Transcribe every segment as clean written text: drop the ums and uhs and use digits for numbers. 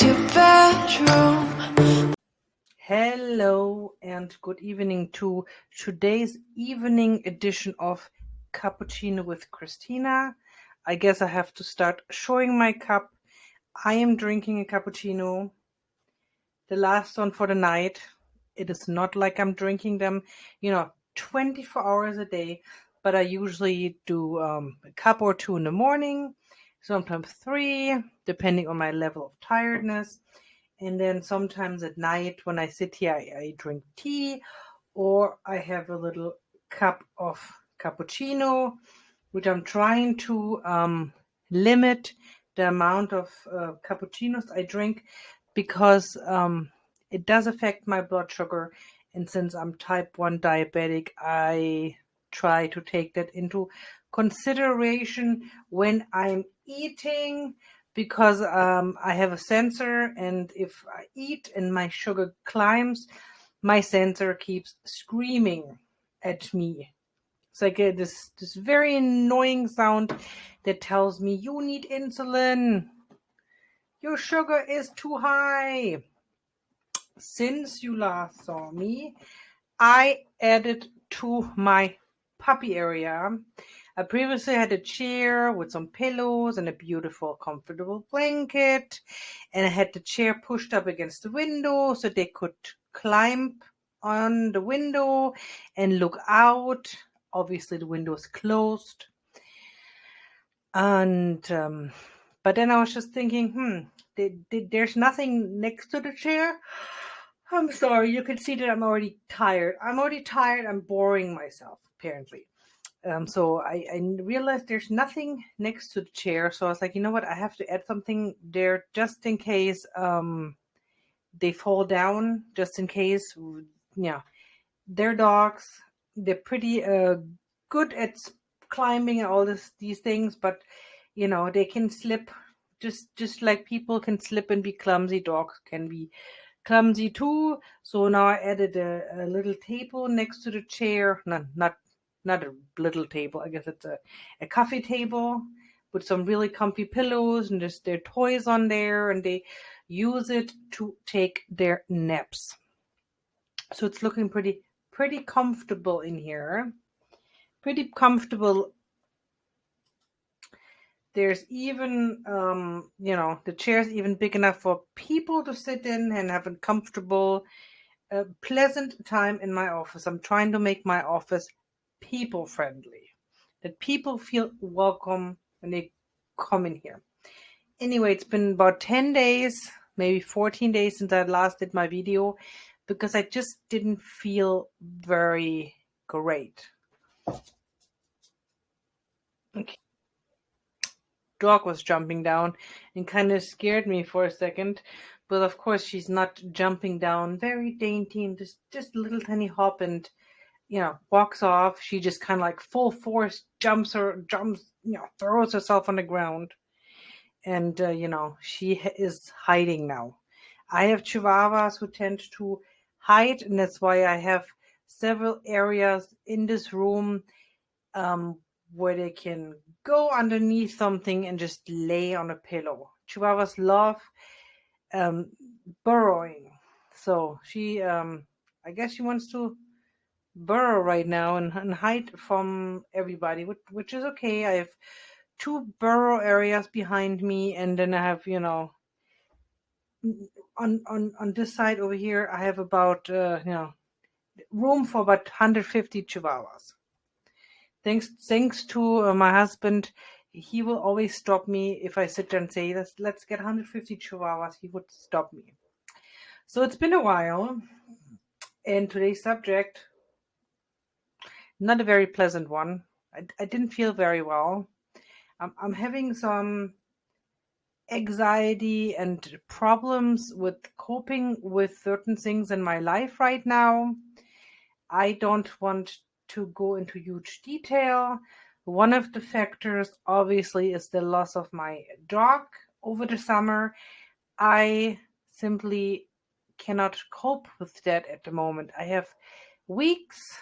your bedroom. Hello and good evening to today's evening edition of Cappuccino with Christina. I guess I have to start showing my cup. I am drinking a cappuccino, the last one for the night. It is not like I'm drinking them, 24 hours a day, but I usually do a cup or two in the morning, sometimes three, depending on my level of tiredness. And then sometimes at night when I sit here, I drink tea or I have a little cup of cappuccino, which I'm trying to limit the amount of cappuccinos I drink because it does affect my blood sugar. And since I'm type 1 diabetic, I try to take that into consideration when I'm eating because I have a sensor, and if I eat and my sugar climbs, my sensor keeps screaming at me. It's like this very annoying sound that tells me you need insulin. Your sugar is too high. Since you last saw me, I added to my puppy area. I previously had a chair with some pillows and a beautiful, comfortable blanket. And I had the chair pushed up against the window so they could climb on the window and look out. Obviously, the window is closed. And but then I was just thinking, there's nothing next to the chair. I'm sorry, you can see that I'm already tired. I'm boring myself, apparently. So I realized there's nothing next to the chair. So I was like, you know what? I have to add something there just in case they fall down, just in case. Yeah, they're dogs. They're pretty good at climbing and all these things, but they can slip just like people can slip and be clumsy. Dogs can be clumsy too. So now I added a little table next to the chair. Not a little table. I guess it's a coffee table with some really comfy pillows, and there's their toys on there, and they use it to take their naps. So it's looking pretty comfortable in here. Pretty comfortable. There's even, the chair's even big enough for people to sit in and have a comfortable, pleasant time in my office. I'm trying to make my office people friendly, that people feel welcome when they come in here. Anyway, it's been about 10 days, maybe 14 days since I last did my video because I just didn't feel very great. Okay. Dog was jumping down and kind of scared me for a second, but of course she's not jumping down, very dainty and just a little tiny hop, and walks off. She just kind of like full force jumps, throws herself on the ground, and she is hiding now. I have Chihuahuas who tend to hide, and that's why I have several areas in this room where they can go underneath something and just lay on a pillow. Chihuahuas love burrowing. So she, I guess she wants to burrow right now and hide from everybody, which is okay. I have 2 burrow areas behind me, and then I have, on this side over here, I have about, room for about 150 Chihuahuas. Thanks to my husband, he will always stop me if I sit there and say, let's get 150 Chihuahuas. He would stop me. So it's been a while, and today's subject, not a very pleasant one. I didn't feel very well. I'm having some anxiety and problems with coping with certain things in my life right now. I don't want to go into huge detail. One of the factors, obviously, is the loss of my dog over the summer. I simply cannot cope with that at the moment. I have weeks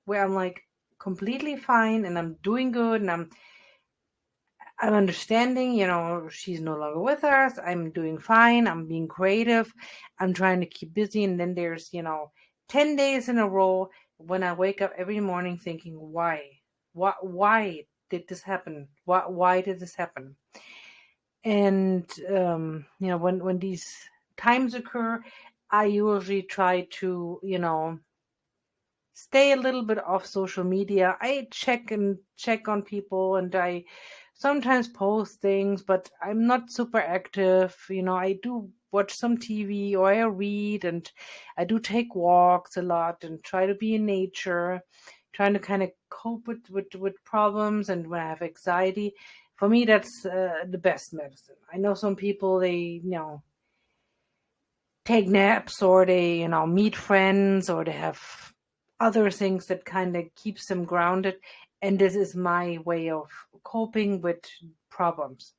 where I'm like completely fine and I'm doing good and I'm understanding, she's no longer with us. I'm doing fine. I'm being creative. I'm trying to keep busy. And then there's, 10 days in a row when I wake up every morning thinking, why? Why did this happen? Why did this happen? And, when these times occur, I usually try to, stay a little bit off social media. I check on people, and I sometimes post things, but I'm not super active. I do watch some TV, or I read, and I do take walks a lot and try to be in nature, trying to kind of cope with problems. And when I have anxiety, for me, that's the best medicine. I know some people, they, take naps, or they, meet friends, or they have other things that kind of keeps them grounded. And this is my way of coping with problems.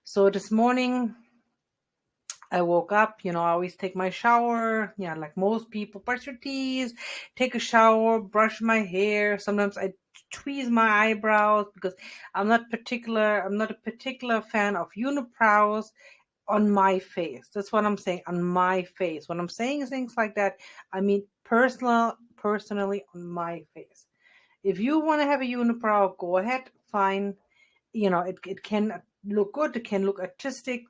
So this morning I woke up, I always take my shower, like most people, brush your teeth, take a shower, brush my hair. Sometimes I tweeze my eyebrows because I'm not a particular fan of unibrows on my face. That's what I'm saying, on my face. When I'm saying things like that, I mean personally on my face. If you want to have a unibrow, go ahead, fine. It can look good, it can look artistic.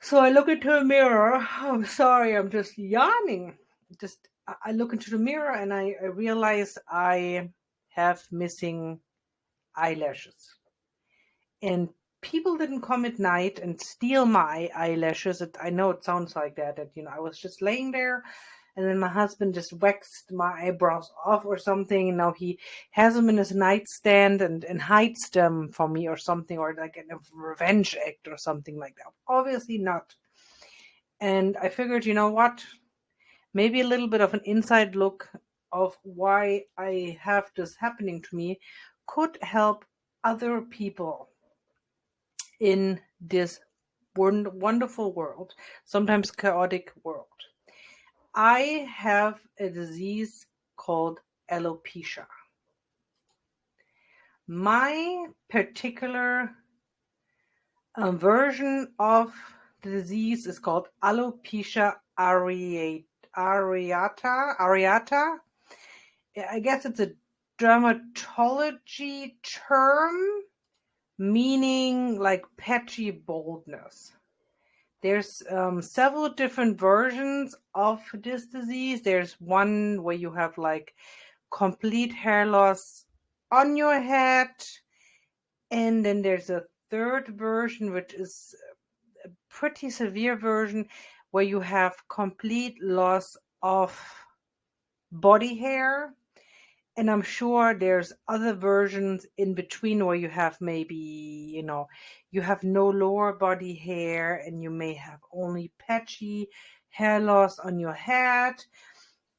So I look into a mirror. I'm sorry, I'm just yawning. I look into the mirror, and I realize I have missing eyelashes. And people didn't come at night and steal my eyelashes. I know it sounds like that, I was just laying there, and then my husband just waxed my eyebrows off or something, and now he has them in his nightstand and hides them from me or something, or like a revenge act or something like that. Obviously not. And I figured, you know what? Maybe a little bit of an inside look of why I have this happening to me could help other people in this wonderful world, sometimes chaotic world. I have a disease called alopecia. My particular version of the disease is called alopecia areata. I guess it's a dermatology term meaning like patchy baldness. There's several different versions of this disease. There's one where you have like complete hair loss on your head, and then there's a third version, which is a pretty severe version, where you have complete loss of body hair. And I'm sure there's other versions in between where you have maybe, you have no lower body hair, and you may have only patchy hair loss on your head.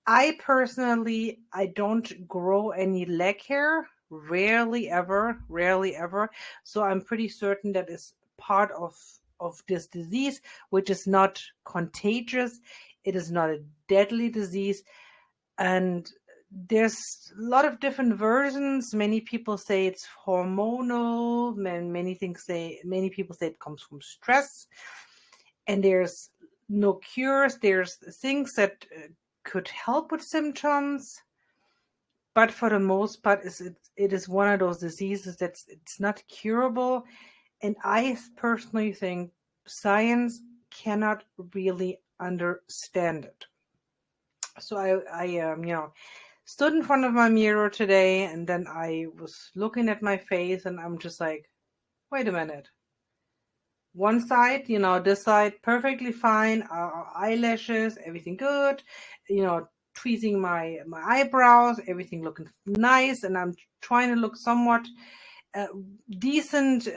I personally, I don't grow any leg hair, rarely ever. So I'm pretty certain that is part of this disease, which is not contagious. It is not a deadly disease. And there's a lot of different versions. Many people say it's hormonal, and many people say it comes from stress. And there's no cures. There's things that could help with symptoms, but for the most part, it is one of those diseases it's not curable. And I personally think science cannot really understand it. So I stood in front of my mirror today, and then I was looking at my face, and I'm just like, wait a minute. One side, this side, perfectly fine, eyelashes, everything good, tweezing my eyebrows, everything looking nice, and I'm trying to look somewhat decent.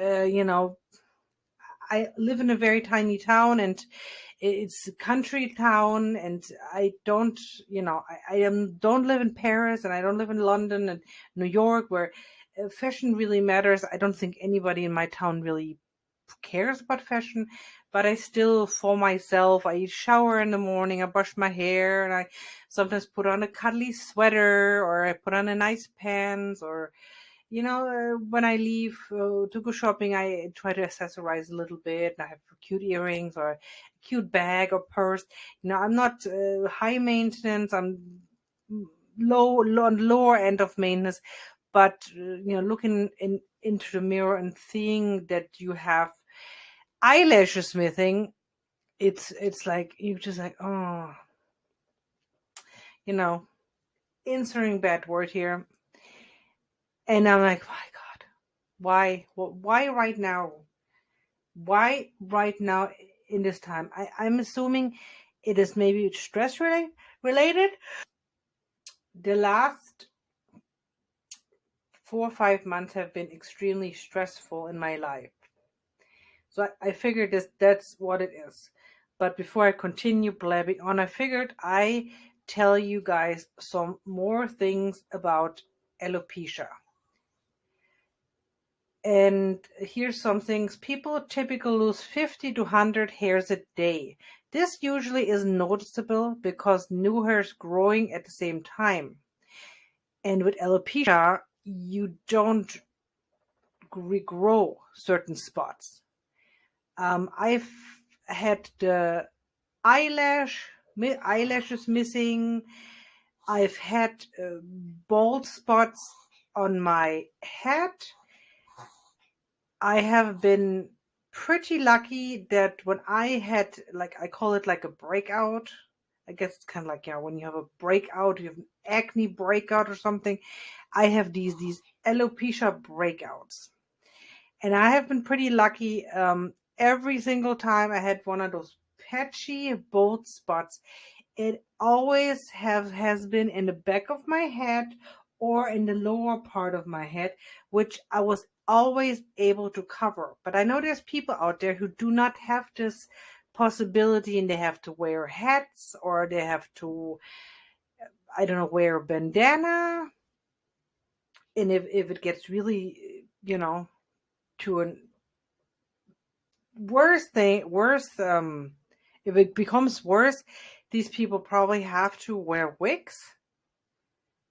I live in a very tiny town, and it's a country town, and I don't, don't live in Paris, and I don't live in London and New York, where fashion really matters. I don't think anybody in my town really cares about fashion, but I still, for myself, I shower in the morning, I brush my hair, and I sometimes put on a cuddly sweater, or I put on a nice pants, or when I leave to go shopping, I try to accessorize a little bit. And I have cute earrings or a cute bag or purse. I'm not high maintenance. I'm on the lower end of maintenance. But looking into the mirror and seeing that you have eyelashes missing, it's like you're just like, oh, you know, inserting bad word here. And I'm like, my God, why? Why right now? Why right now in this time? I'm assuming it is maybe stress related. The last 4 or 5 months have been extremely stressful in my life. So I figured that's what it is. But before I continue blabbing on, I figured I tell you guys some more things about alopecia. And here's some things. People typically lose 50 to 100 hairs a day. This usually is noticeable because new hairs growing at the same time. And with alopecia, you don't regrow certain spots. I've had the eyelashes missing. I've had bald spots on my head. I have been pretty lucky that when I had, like, I call it like a breakout. I guess it's kind of like, when you have a breakout, you have an acne breakout or something. I have these alopecia breakouts. And I have been pretty lucky. Every single time I had one of those patchy bald spots, it always has been in the back of my head or in the lower part of my head, which I was always able to cover. But I know there's people out there who do not have this possibility, and they have to wear hats, or they have to, I don't know, wear a bandana. And if it gets really, to a if it becomes worse, these people probably have to wear wigs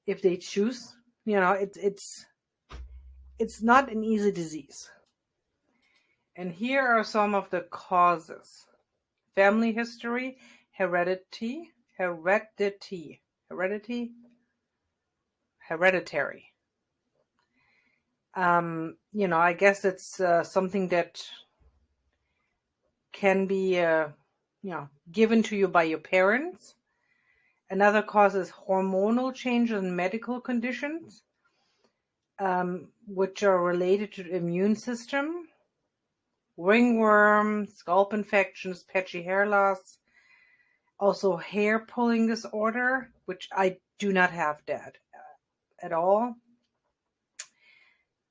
if they choose. It's not an easy disease. And here are some of the causes: family history, hereditary. I guess it's something that can be given to you by your parents. Another cause is hormonal changes and medical conditions, which are related to the immune system. Ringworm, scalp infections, patchy hair loss, also hair pulling disorder, which I do not have that at all.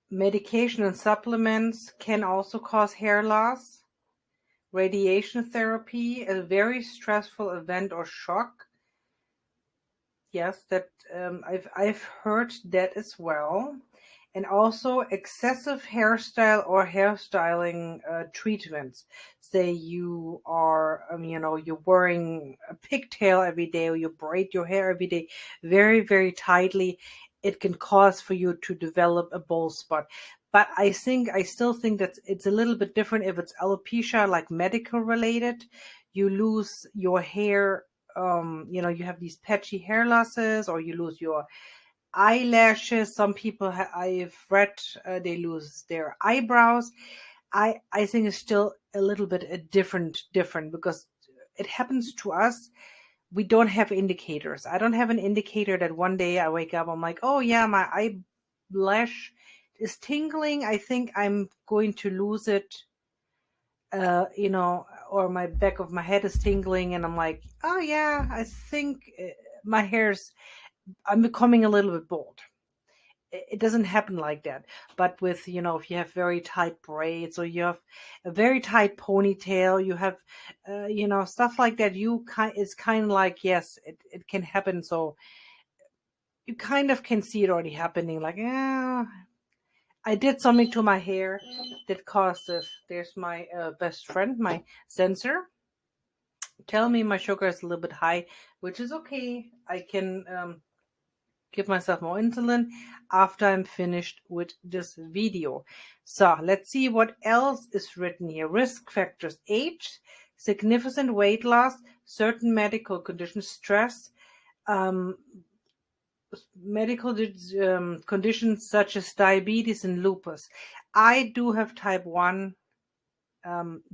Medication and supplements can also cause hair loss. Radiation therapy, a very stressful event or shock. Yes, that I've heard that as well. And also excessive hairstyle or hairstyling treatments. Say you are, you're wearing a pigtail every day, or you braid your hair every day very, very tightly. It can cause for you to develop a bald spot. But I still think that it's a little bit different if it's alopecia, like medical related. You lose your hair, you have these patchy hair losses, or you lose your eyelashes. Some people I've read they lose their eyebrows. I think it's still a little bit different because it happens to us. We don't have indicators. I don't have an indicator that one day I wake up, I'm like, oh yeah, my eyelash is tingling. I think I'm going to lose it. Or my back of my head is tingling, and I'm like, oh yeah, I think I'm becoming a little bit bald. It doesn't happen like that. But with, if you have very tight braids, or you have a very tight ponytail, you have, stuff like that, it's kind of like, yes, it can happen. So you kind of can see it already happening. Like, I did something to my hair that caused this. There's my best friend, my sensor. Tell me my sugar is a little bit high, which is okay. I can give myself more insulin after I'm finished with this video. So let's see what else is written here. Risk factors: age, significant weight loss, certain medical conditions, stress, medical conditions such as diabetes and lupus. I do have type 1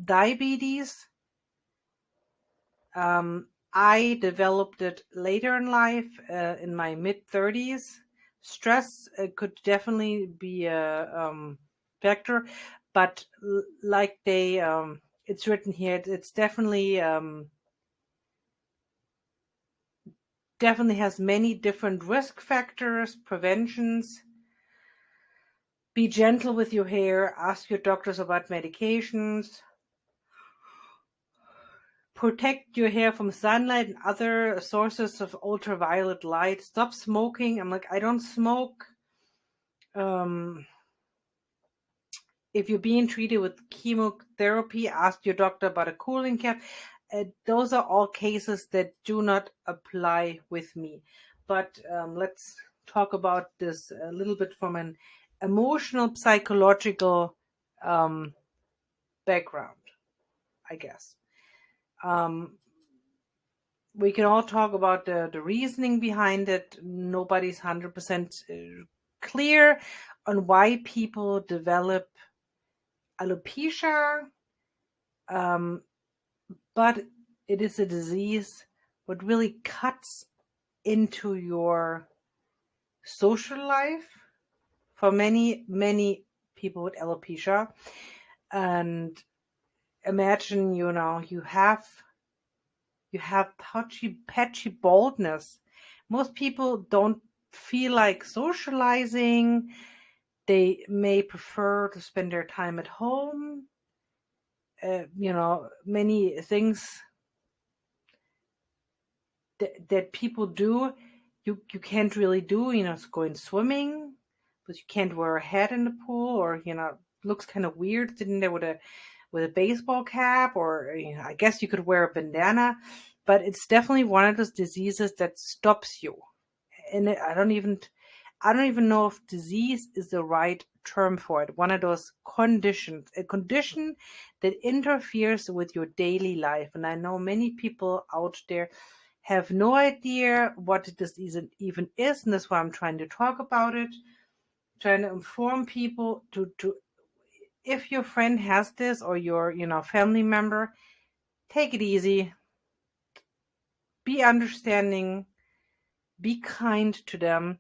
diabetes. I developed it later in life, in my mid-30s. Stress could definitely be a factor, but like it's written here, it's definitely has many different risk factors, preventions. Be gentle with your hair. Ask your doctors about medications. Protect your hair from sunlight and other sources of ultraviolet light. Stop smoking. I'm like, I don't smoke. If you're being treated with chemotherapy, ask your doctor about a cooling cap. Those are all cases that do not apply with me. But let's talk about this a little bit from an emotional, psychological background, I guess. We can all talk about the reasoning behind it. Nobody's 100% clear on why people develop alopecia, but it is a disease what really cuts into your social life for many, many people with alopecia. And imagine, you have patchy baldness. Most people don't feel like socializing. They may prefer to spend their time at home. Many things that people do, you can't really do. Going swimming, but you can't wear a hat in the pool, or looks kind of weird sitting there with a baseball cap, or I guess you could wear a bandana. But it's definitely one of those diseases that stops you. And I don't even know if disease is the right term for it. One of those conditions, a condition that interferes with your daily life. And I know many people out there have no idea what this even is, and that's why I'm trying to talk about it, trying to inform people to if your friend has this, or your family member, take it easy, be understanding, be kind to them.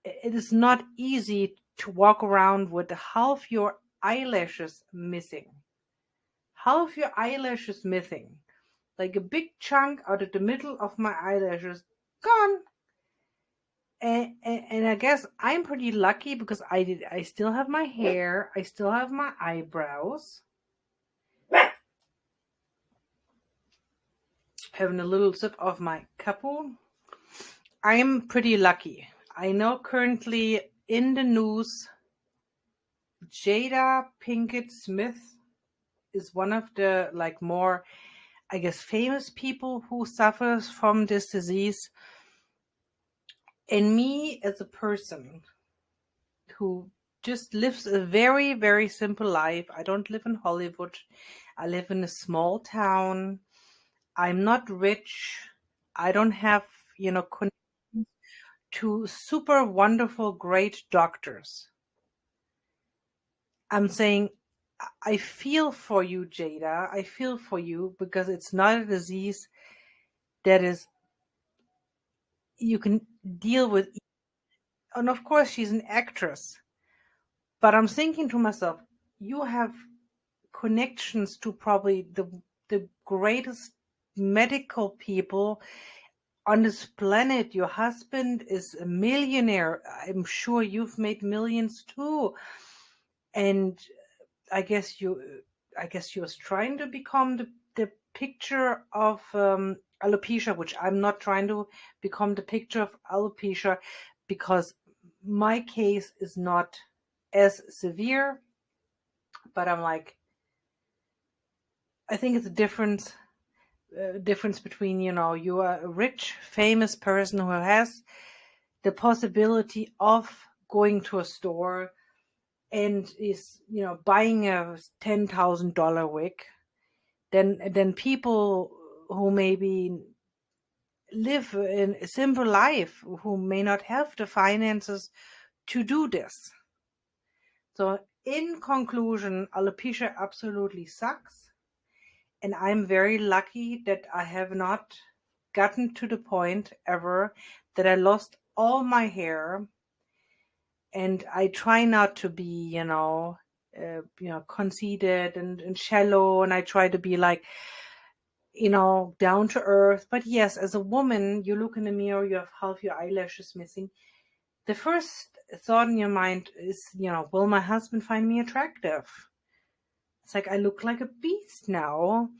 It is not easy to walk around with half your eyelashes missing. Half your eyelashes missing. Like a big chunk out of the middle of my eyelashes gone. And I guess I'm pretty lucky because I still have my hair, I still have my eyebrows. Having a little sip of my cappuccino. I am pretty lucky. I know currently in the news, Jada Pinkett Smith is one of the more, I guess, famous people who suffers from this disease. And me, as a person who just lives a very, very simple life. I don't live in Hollywood. I live in a small town. I'm not rich. I don't have, connections to super wonderful, great doctors. I'm saying, I feel for you, Jada. I feel for you, because it's not a disease that is you can deal with. And of course, she's an actress. But I'm thinking to myself, you have connections to probably the greatest medical people on this planet. Your husband is a millionaire. I'm sure you've made millions too. And I guess she was trying to become the picture of alopecia, which I'm not trying to become the picture of alopecia, because my case is not as severe. But I'm like, I think it's a difference between, you are a rich, famous person who has the possibility of going to a store and is, buying a $10,000 wig, then people who maybe live in a simple life, who may not have the finances to do this. So in conclusion, alopecia absolutely sucks. And I'm very lucky that I have not gotten to the point ever that I lost all my hair. And I try not to be, conceited and shallow. And I try to be like, down to earth. But yes, as a woman, you look in the mirror, you have half your eyelashes missing. The first thought in your mind is, will my husband find me attractive? It's like, I look like a beast now.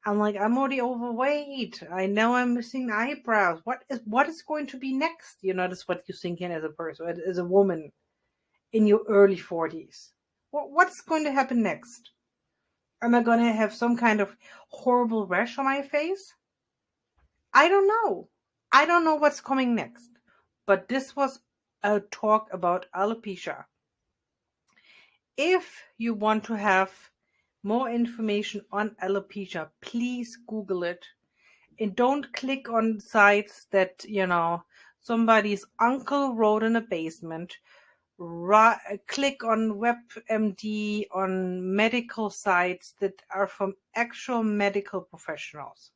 I'm like, I'm already overweight. I know I'm missing eyebrows. What is going to be next? That's what you're thinking as a person, as a woman in your early 40s. What's going to happen next? Am I going to have some kind of horrible rash on my face? I don't know. I don't know what's coming next. But this was a talk about alopecia. If you want to have more information on alopecia, please Google it. And don't click on sites that, somebody's uncle wrote in a basement. Click on WebMD, on medical sites that are from actual medical professionals.